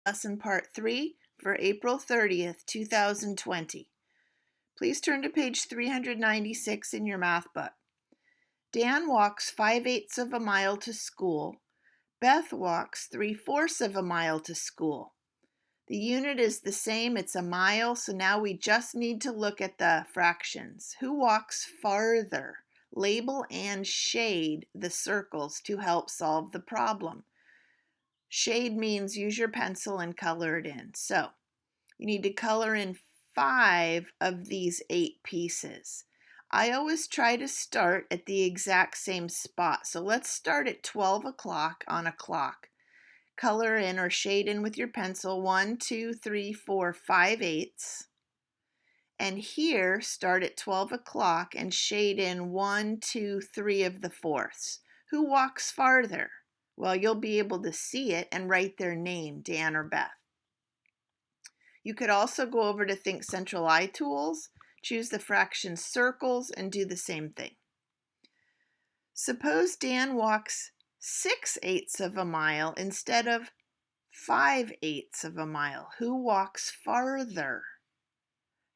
Lesson Part 3 for April 30th, 2020. Please turn to page 396 in your math book. Dan walks 5/8 of a mile to school. Beth walks 3/4 of a mile to school. The unit is the same, it's a mile, so now we just need to look at the fractions. Who walks farther? Label and shade the circles to help solve the problem. Shade means use your pencil and color it in. So you need to color in 5 of these 8 pieces. I always try to start at the exact same spot. So let's start at 12 o'clock on a clock. Color in or shade in with your pencil 1, 2, 3, 4, 5/8. And here start at 12 o'clock and shade in 1, 2, 3 of the fourths. Who walks farther? Well, you'll be able to see it and write their name, Dan or Beth. You could also go over to Think Central I Tools, choose the fraction circles, and do the same thing. Suppose Dan walks 6/8 of a mile instead of 5/8 of a mile. Who walks farther?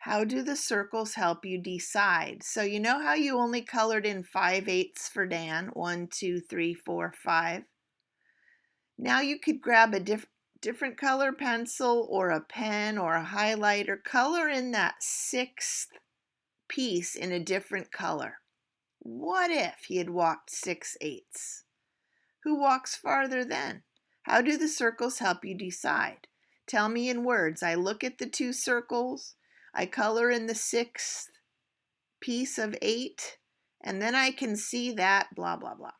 How do the circles help you decide? So you know how you only colored in 5/8 for Dan? 1, 2, 3, 4, 5. Now you could grab a different color pencil or a pen or a highlighter, color in that 6th piece in a different color. What if he had walked 6/8? Who walks farther then? How do the circles help you decide? Tell me in words. I look at the 2 circles, I color in the 6th piece of 8, and then I can see that blah, blah, blah.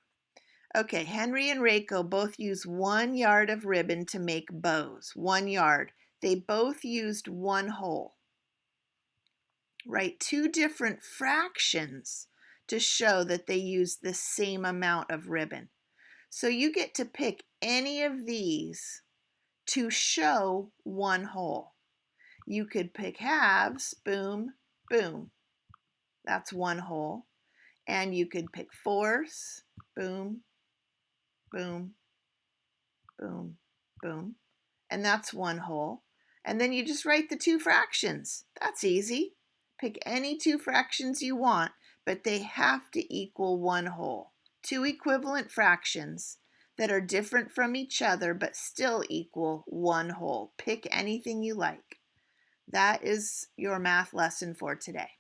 Okay, Henry and Reiko both use 1 yard of ribbon to make bows. 1 yard. They both used 1 hole. Write 2 different fractions to show that they used the same amount of ribbon. So you get to pick any of these to show 1 hole. You could pick halves, boom, boom. That's 1 hole. And you could pick fourths, boom, boom, boom, boom. And that's 1 hole. And then you just write the 2 fractions. That's easy. Pick any 2 fractions you want, but they have to equal 1 whole. 2 equivalent fractions that are different from each other but still equal 1 whole. Pick anything you like. That is your math lesson for today.